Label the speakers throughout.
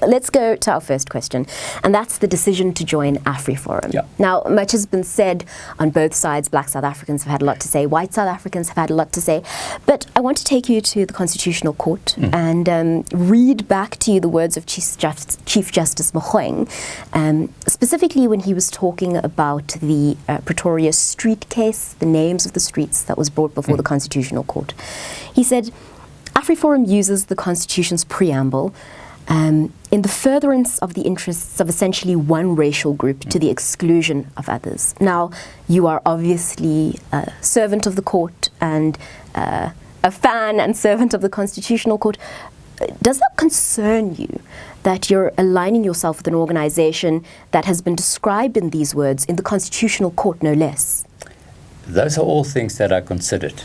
Speaker 1: let's go to our first question, and that's the decision to join AfriForum.
Speaker 2: Yeah.
Speaker 1: Now, much has been said on both sides. Black South Africans have had a lot to say, white South Africans have had a lot to say, but I want to take you to the Constitutional Court and read back to you the words of Chief Justice Mogoeng, specifically when he was talking about the Pretoria street case, the names of the streets that was brought before the Constitutional Court. He said, AfriForum uses the Constitution's preamble in the furtherance of the interests of essentially one racial group to the exclusion of others. Now, you are obviously a servant of the court and a fan and servant of the Constitutional Court. Does that concern you that you're aligning yourself with an organization that has been described in these words in the Constitutional Court, no less?
Speaker 2: Those are all things that I considered.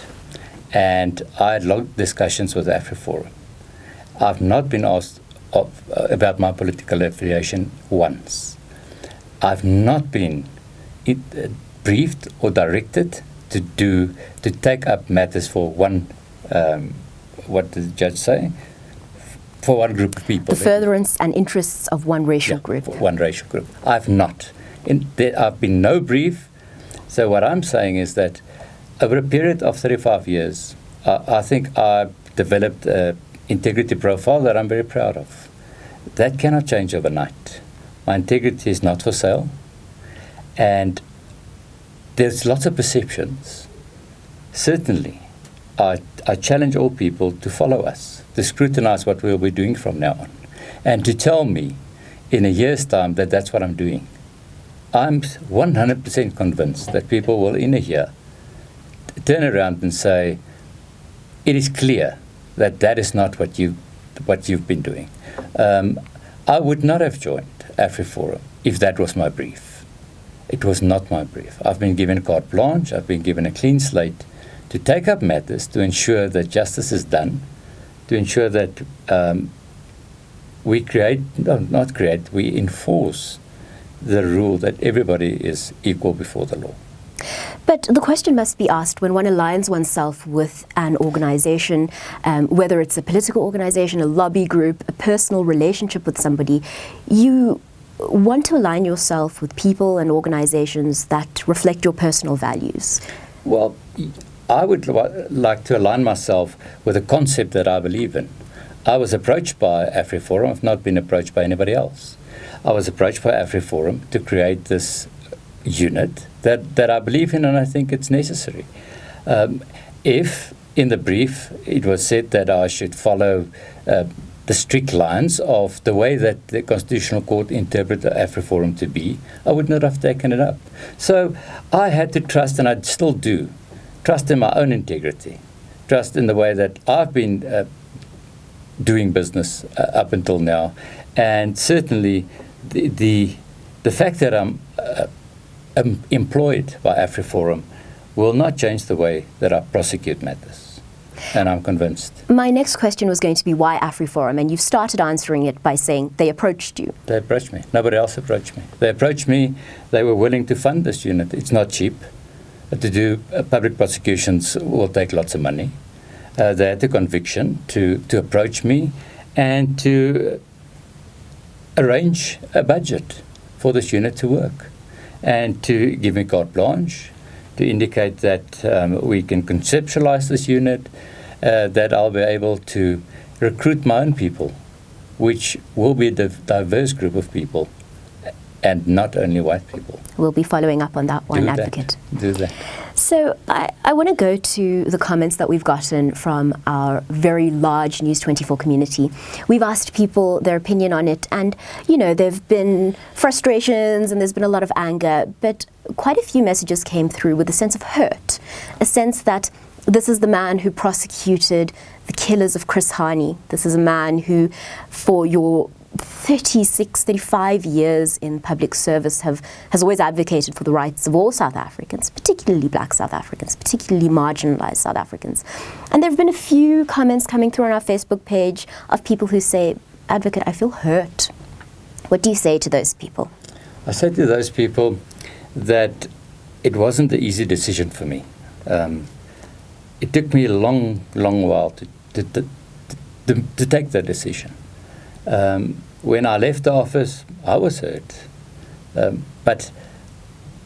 Speaker 2: And I had long discussions with AfriForum. I've not been asked about my political affiliation once. I've not been briefed or directed to take up matters for one, what did the judge say? For one group of people.
Speaker 1: The furtherance and interests of one racial group.
Speaker 2: One racial group. I've not. I've been no brief. So what I'm saying is that over a period of 35 years, I think I've developed an integrity profile that I'm very proud of. That cannot change overnight. My integrity is not for sale. And there's lots of perceptions. Certainly, I challenge all people to follow us, to scrutinize what we'll be doing from now on, and to tell me in a year's time that that's what I'm doing. I'm 100% convinced that people will, in a year, turn around and say, it is clear that that is not what you've been doing. I would not have joined AfriForum if that was my brief. It was not my brief. I've been given carte blanche. I've been given a clean slate to take up matters to ensure that justice is done, to ensure that we enforce the rule that everybody is equal before the law.
Speaker 1: But the question must be asked when one aligns oneself with an organization, whether it's a political organization, a lobby group, a personal relationship with somebody, you want to align yourself with people and organizations that reflect your personal values.
Speaker 2: Well, I would like to align myself with a concept that I believe in. I was approached by AfriForum. I've not been approached by anybody else. I was approached by AfriForum to create this unit that I believe in, and I think it's necessary. If in the brief it was said that I should follow the strict lines of the way that the Constitutional Court interpreted AfriForum to be, I would not have taken it up. So I had to trust, and I still do, trust in my own integrity, trust in the way that I've been doing business up until now, and certainly the fact that I'm employed by AfriForum will not change the way that I prosecute matters, and I'm convinced.
Speaker 1: My next question was going to be why AfriForum, and you've started answering it by saying they approached you.
Speaker 2: They approached me. Nobody else approached me. They approached me. They were willing to fund this unit. It's not cheap. To do public prosecutions will take lots of money. They had the conviction to approach me and to arrange a budget for this unit to work, and to give me carte blanche, to indicate that we can conceptualize this unit, that I'll be able to recruit my own people, which will be a diverse group of people, and not only white people.
Speaker 1: We'll be following up on that one, Advocate.
Speaker 2: Do that.
Speaker 1: So I want to go to the comments that we've gotten from our very large News24 community. We've asked people their opinion on it, and, you know, there have been frustrations and there's been a lot of anger, but quite a few messages came through with a sense of hurt, a sense that this is the man who prosecuted the killers of Chris Hani. This is a man who, for your 36, 35 years in public service, has always advocated for the rights of all South Africans, particularly black South Africans, particularly marginalized South Africans. And there have been a few comments coming through on our Facebook page of people who say, Advocate, I feel hurt. What do you say to those people?
Speaker 2: I say to those people that it wasn't an easy decision for me. It took me a long while to take that decision. when I left the office, I was hurt. But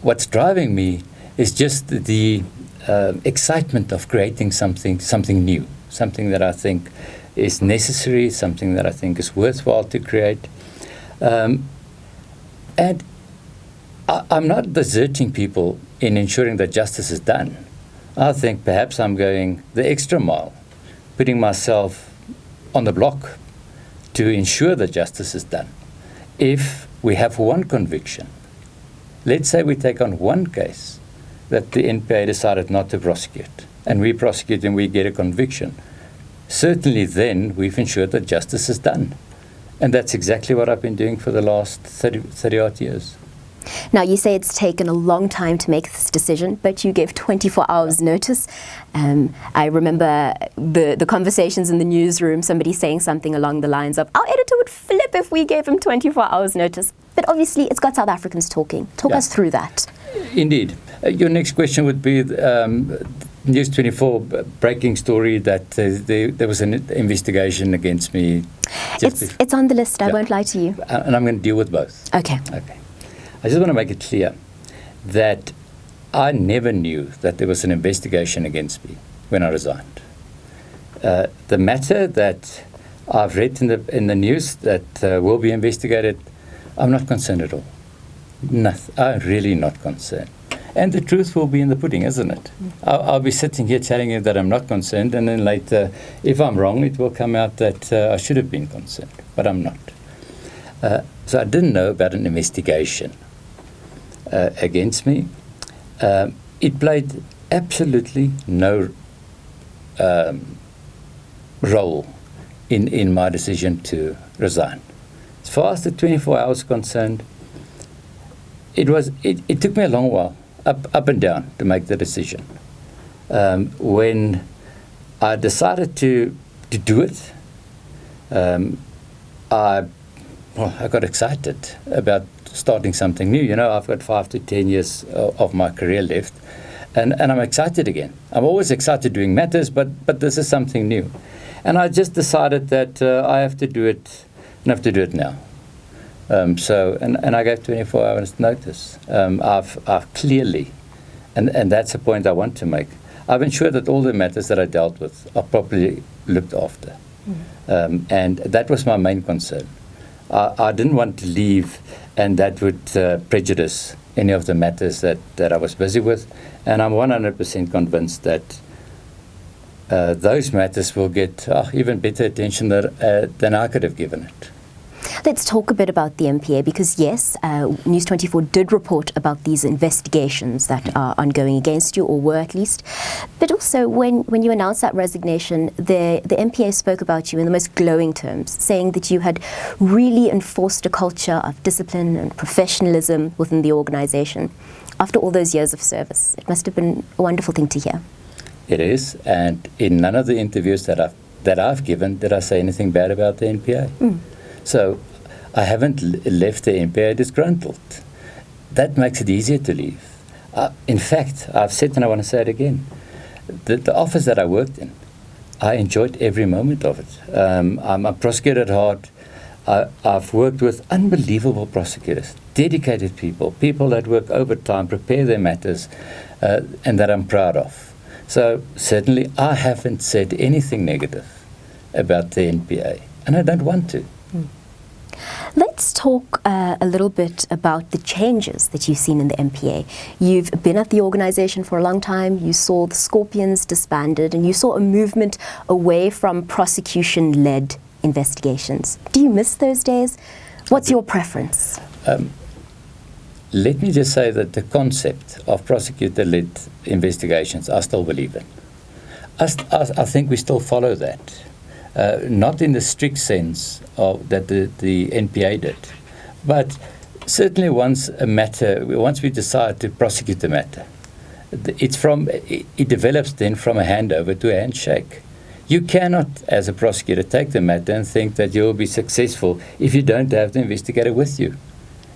Speaker 2: what's driving me is just the excitement of creating something new, something that I think is necessary, something that I think is worthwhile to create. And I'm not deserting people in ensuring that justice is done. I think perhaps I'm going the extra mile, putting myself on the block to ensure that justice is done. If we have one conviction, let's say we take on one case that the NPA decided not to prosecute, and we prosecute and we get a conviction, certainly then we've ensured that justice is done. And that's exactly what I've been doing for the last 30-odd years.
Speaker 1: Now, you say it's taken a long time to make this decision, but you gave 24 hours notice. I remember the conversations in the newsroom, somebody saying something along the lines of, our editor would flip if we gave him 24 hours notice. But obviously, it's got South Africans talking. Talk us through that. Indeed.
Speaker 2: Your next question would be News24 breaking story that there was an investigation against me.
Speaker 1: It's on the list, I won't lie to you.
Speaker 2: And I'm going to deal with both.
Speaker 1: Okay.
Speaker 2: I just want to make it clear that I never knew that there was an investigation against me when I resigned. The matter that I've read in the news that will be investigated, I'm not concerned at all. I'm really not concerned. And the truth will be in the pudding, isn't it? I'll be sitting here telling you that I'm not concerned, and then later, if I'm wrong, it will come out that I should have been concerned, but I'm not. So I didn't know about an investigation against me. It played absolutely no role in my decision to resign. As far as the 24 hours concerned, it took me a long while, up and down, to make the decision. When I decided to do it, I got excited about starting something new. You know, I've got 5 to 10 years of my career left, and I'm excited again. I'm always excited doing matters, but this is something new. And I just decided that I have to do it, and I have to do it now. And I gave 24 hours notice. I've clearly, and that's a point I want to make, I've ensured that all the matters that I dealt with are properly looked after. And that was my main concern. I didn't want to leave, and that would prejudice any of the matters that I was busy with. And I'm 100% convinced that those matters will get even better attention than I could have given it.
Speaker 1: Let's talk a bit about the NPA, because yes, News24 did report about these investigations that are ongoing against you, or were at least. But also, when you announced that resignation, the NPA spoke about you in the most glowing terms, saying that you had really enforced a culture of discipline and professionalism within the organization. After all those years of service, it must have been a wonderful thing to hear.
Speaker 2: It is, and in none of the interviews that I've given did I say anything bad about the NPA. So I haven't left the NPA disgruntled. That makes it easier to leave. In fact, I've said, and I want to say it again, the office that I worked in, I enjoyed every moment of it. I'm a prosecutor at heart. I've worked with unbelievable prosecutors, dedicated people that work overtime, prepare their matters, and that I'm proud of. So certainly I haven't said anything negative about the NPA, and I don't want to.
Speaker 1: Let's talk a little bit about the changes that you've seen in the NPA. You've been at the organization for a long time. You saw the Scorpions disbanded, and you saw a movement away from prosecution-led investigations. Do you miss those days? What's your preference?
Speaker 2: Let me just say that the concept of prosecutor-led investigations, I still believe in. I think we still follow that. Not in the strict sense of that the NPA did, but certainly once we decide to prosecute the matter, it develops then from a handover to a handshake. You cannot, as a prosecutor, take the matter and think that you will be successful if you don't have the investigator with you,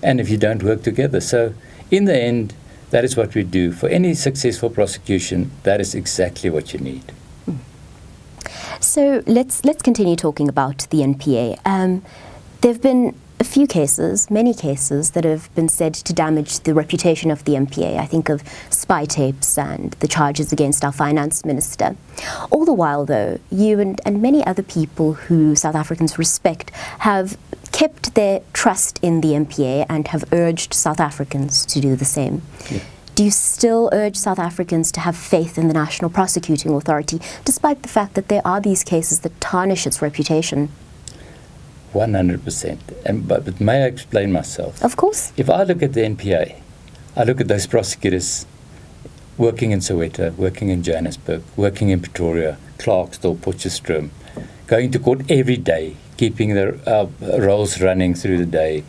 Speaker 2: and if you don't work together. So, in the end, that is what we do. For any successful prosecution, that is exactly what you need. So
Speaker 1: let's continue talking about the NPA. There have been a few cases, many cases, that have been said to damage the reputation of the NPA. I think of spy tapes and the charges against our finance minister. All the while, though, you and many other people who South Africans respect have kept their trust in the NPA and have urged South Africans to do the same. Yeah. Do you still urge South Africans to have faith in the National Prosecuting Authority, despite the fact that there are these cases that tarnish its reputation?
Speaker 2: 100%. But may I explain myself?
Speaker 1: Of course.
Speaker 2: If I look at the NPA, I look at those prosecutors working in Soweto, working in Johannesburg, working in Pretoria, Clarksville, Potchefstroom, going to court every day, keeping their rolls running through the day,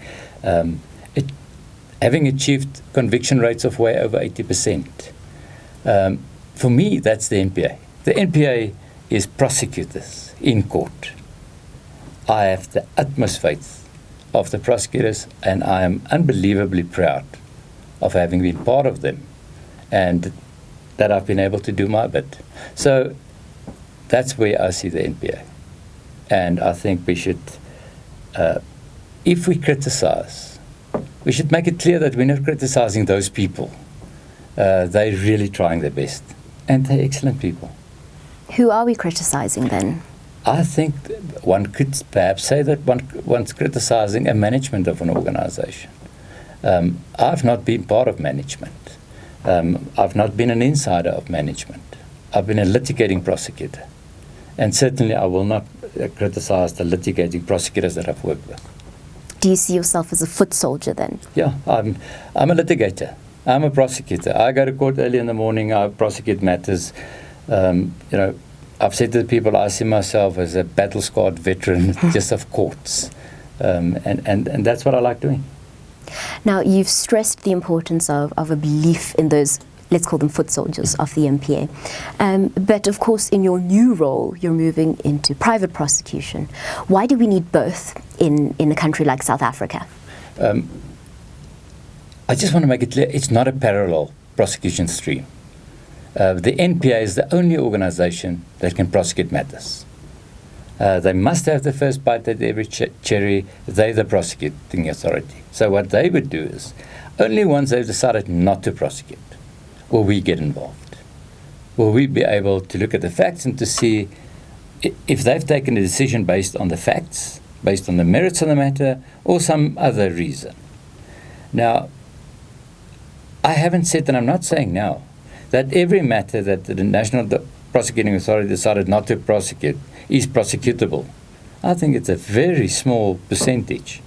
Speaker 2: having achieved conviction rates of way over 80%. For me, that's the NPA. The NPA is prosecutors in court. I have the utmost faith of the prosecutors, and I am unbelievably proud of having been part of them and that I've been able to do my bit. So that's where I see the NPA. And I think we should, if we criticize, we should make it clear that we're not criticizing those people. They're really trying their best, and they're excellent people.
Speaker 1: Who are we criticizing then?
Speaker 2: I think one could perhaps say that one's criticizing a management of an organization. I've not been part of management. I've not been an insider of management. I've been a litigating prosecutor. And certainly I will not criticize the litigating prosecutors that I've worked with.
Speaker 1: Do you see yourself as a foot soldier then?
Speaker 2: Yeah, I'm a litigator. I'm a prosecutor. I go to court early in the morning. I prosecute matters. I've said to the people, I see myself as a battle-scarred veteran just of courts. And that's what I like doing.
Speaker 1: Now, you've stressed the importance of a belief in those, let's call them foot soldiers of the NPA. But of course, in your new role, you're moving into private prosecution. Why do we need both in a country like South Africa?
Speaker 2: I just want to make it clear, it's not a parallel prosecution stream. The NPA is the only organization that can prosecute matters. They must have the first bite at every cherry. They're the prosecuting authority. So what they would do is, only once they've decided not to prosecute will we get involved. Will we be able to look at the facts and to see if they've taken a decision based on the facts, based on the merits of the matter, or some other reason. Now, I haven't said, and I'm not saying now, that every matter that the National Prosecuting Authority decided not to prosecute is prosecutable. I think it's a very small percentage.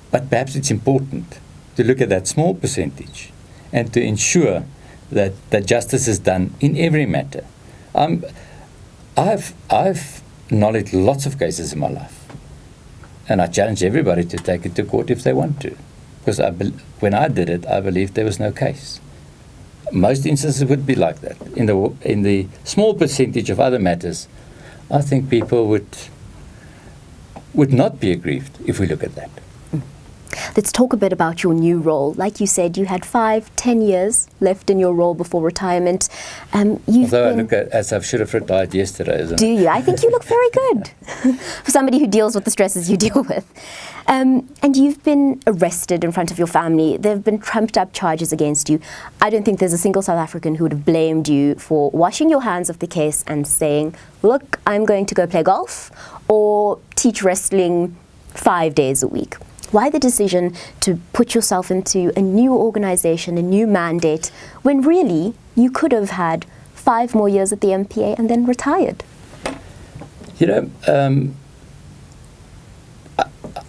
Speaker 2: But perhaps it's important to look at that small percentage and to ensure that justice is done in every matter. I've acknowledged lots of cases in my life, and I challenge everybody to take it to court if they want to, because when I did it, I believed there was no case. Most instances would be like that. In the small percentage of other matters, I think people would not be aggrieved if we look at that.
Speaker 1: Let's talk a bit about your new role. Like you said, you had 5-10 years left in your role before retirement.
Speaker 2: Although I look as I should have retired yesterday, isn't it?
Speaker 1: Do you? I think you look very good for somebody who deals with the stresses you deal with. And you've been arrested in front of your family. There have been trumped up charges against you. I don't think there's a single South African who would have blamed you for washing your hands of the case and saying, look, I'm going to go play golf or teach wrestling 5 days a week. Why the decision to put yourself into a new organization, a new mandate, when really you could have had 5 more years at the NPA and then retired?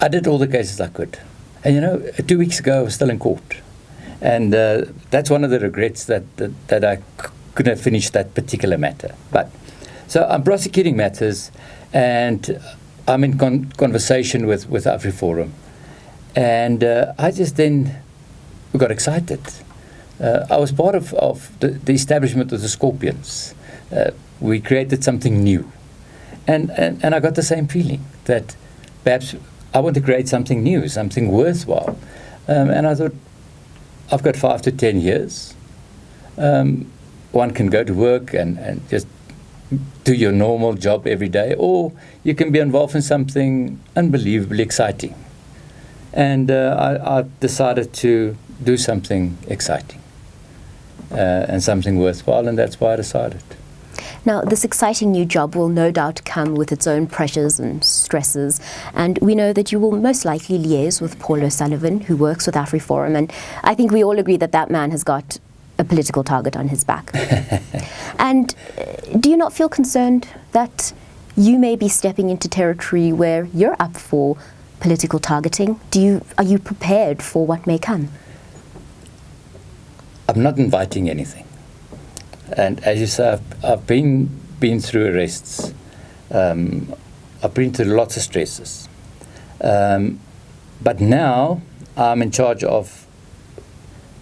Speaker 2: I did all the cases I could. And 2 weeks ago I was still in court. And that's one of the regrets that I couldn't have finished that particular matter. So I'm prosecuting matters, and I'm in conversation with AfriForum. And I just then got excited. I was part of the establishment of the Scorpions. We created something new. And I got the same feeling that perhaps I want to create something new, something worthwhile. And I thought, I've got 5 to 10 years. One can go to work and just do your normal job every day, or you can be involved in something unbelievably exciting. And I decided to do something exciting and something worthwhile, and that's why I decided.
Speaker 1: Now, this exciting new job will no doubt come with its own pressures and stresses, and we know that you will most likely liaise with Paul O'Sullivan, who works with AfriForum, and I think we all agree that that man has got a political target on his back. And do you not feel concerned that you may be stepping into territory where you're up for political targeting? Are you prepared for what may come?
Speaker 2: I'm not inviting anything. And as you say, I've been through arrests. I've been through lots of stresses. But now I'm in charge of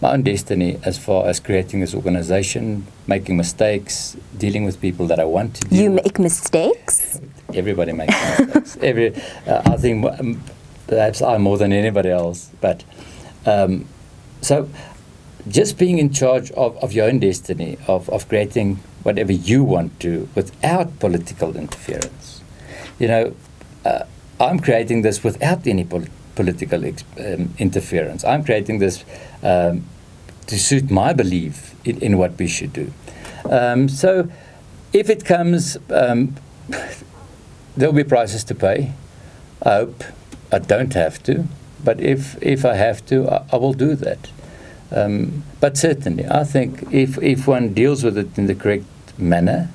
Speaker 2: my own destiny as far as creating this organization, making mistakes, dealing with people that I want to deal with.
Speaker 1: You make mistakes?
Speaker 2: Everybody makes mistakes. I think perhaps I more than anybody else. But so just being in charge of your own destiny, of creating whatever you want to without political interference. I'm creating this without any political interference. I'm creating this to suit my belief in what we should do. So if it comes, there'll be prices to pay. I hope I don't have to, but if I have to, I will do that. But certainly, I think if one deals with it in the correct manner,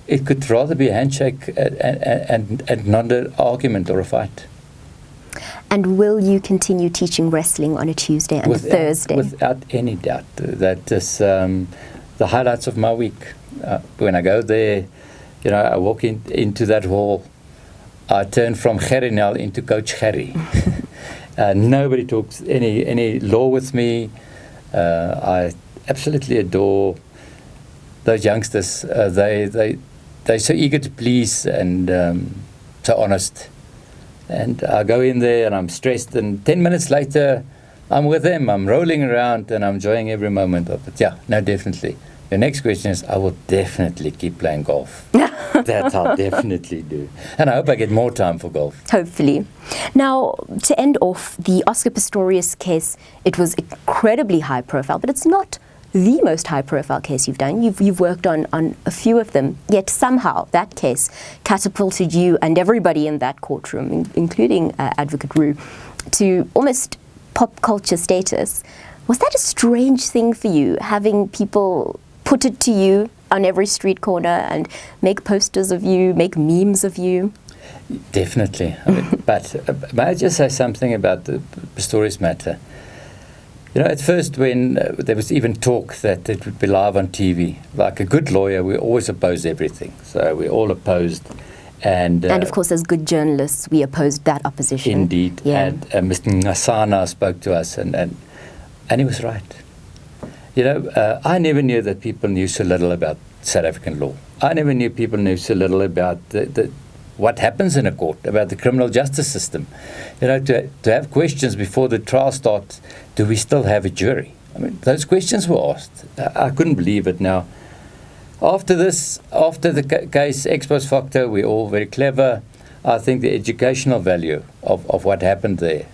Speaker 2: it could rather be a handshake and not an argument or a fight.
Speaker 1: And will you continue teaching wrestling on a Tuesday and a Thursday?
Speaker 2: Without any doubt. That is the highlights of my week. When I go there, I walk into that hall. I turn from Gerinel into Coach Gerry. Nobody talks any law with me. I absolutely adore those youngsters. They're so eager to please and so honest. And I go in there and I'm stressed, and 10 minutes later I'm with them. I'm rolling around and I'm enjoying every moment of it. Yeah, no, definitely. Your next question is, I will definitely keep playing golf. That I'll definitely do. And I hope I get more time for golf.
Speaker 1: Hopefully. Now, to end off, the Oscar Pistorius case, it was incredibly high profile, but it's not the most high profile case you've done. You've worked on a few of them, yet somehow that case catapulted you and everybody in that courtroom, including Advocate Roo, to almost pop culture status. Was that a strange thing for you, having people put it to you on every street corner and make posters of you, make memes of you?
Speaker 2: Definitely. But may I just say something about the Pistorius matter? At first when there was even talk that it would be live on TV, like a good lawyer, we always oppose everything. So we all opposed. And
Speaker 1: of course, as good journalists, we opposed that opposition.
Speaker 2: Indeed. Yeah. And Mr. Ngasana spoke to us, and he was right. I never knew that people knew so little about South African law. I never knew people knew so little about what happens in a court, about the criminal justice system. To have questions before the trial starts, do we still have a jury? I mean, those questions were asked. I couldn't believe it. Now, after the case ex post facto, we're all very clever. I think the educational value of what happened there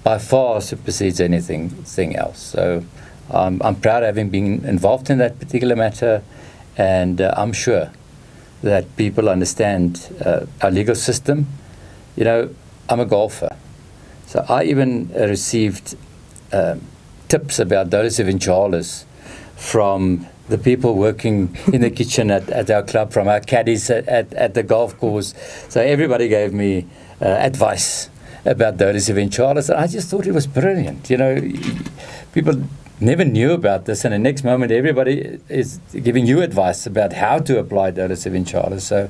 Speaker 2: by far supersedes anything else. So I'm proud of having been involved in that particular matter, and I'm sure that people understand our legal system. I'm a golfer, so I even received tips about dolus eventualis from the people working in the kitchen at our club, from our caddies at the golf course. So everybody gave me advice about dolus eventualis, and I just thought it was brilliant. People never knew about this, and the next moment everybody is giving you advice about how to apply dolus eventualis. So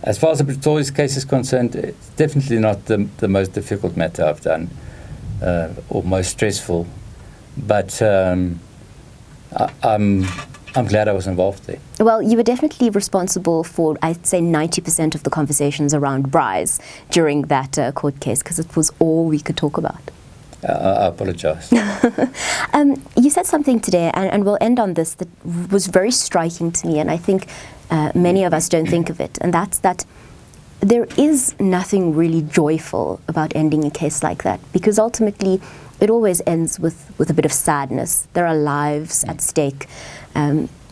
Speaker 2: as far as the Pistorius case is concerned, it's definitely not the most difficult matter I've done, or most stressful, but I'm glad I was involved there.
Speaker 1: Well, you were definitely responsible for, I'd say, 90% of the conversations around Bryce during that court case, because it was all we could talk about.
Speaker 2: I apologize.
Speaker 1: You said something today, and we'll end on this, that was very striking to me, and I think Many of us don't think of it, and that's that there is nothing really joyful about ending a case like that, because ultimately it always ends with a bit of sadness. There are lives at stake.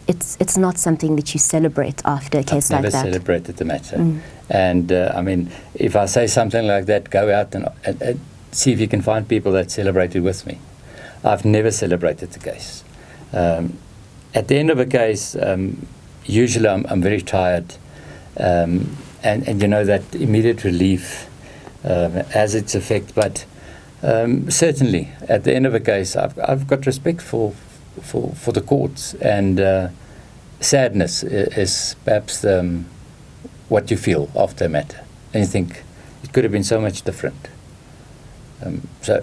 Speaker 1: It's not something that you celebrate after a case like that.
Speaker 2: I've never celebrated the matter. And I mean, if I say something like that, go out and see if you can find people that celebrated with me. I've never celebrated the case. At the end of a case, usually I'm very tired, and you know that immediate relief has its effect. But certainly, at the end of a case, I've got respect for the courts, and sadness is perhaps what you feel after a matter, and you think it could have been so much different. So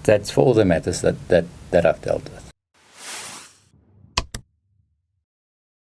Speaker 2: that's for all the matters that I've dealt with.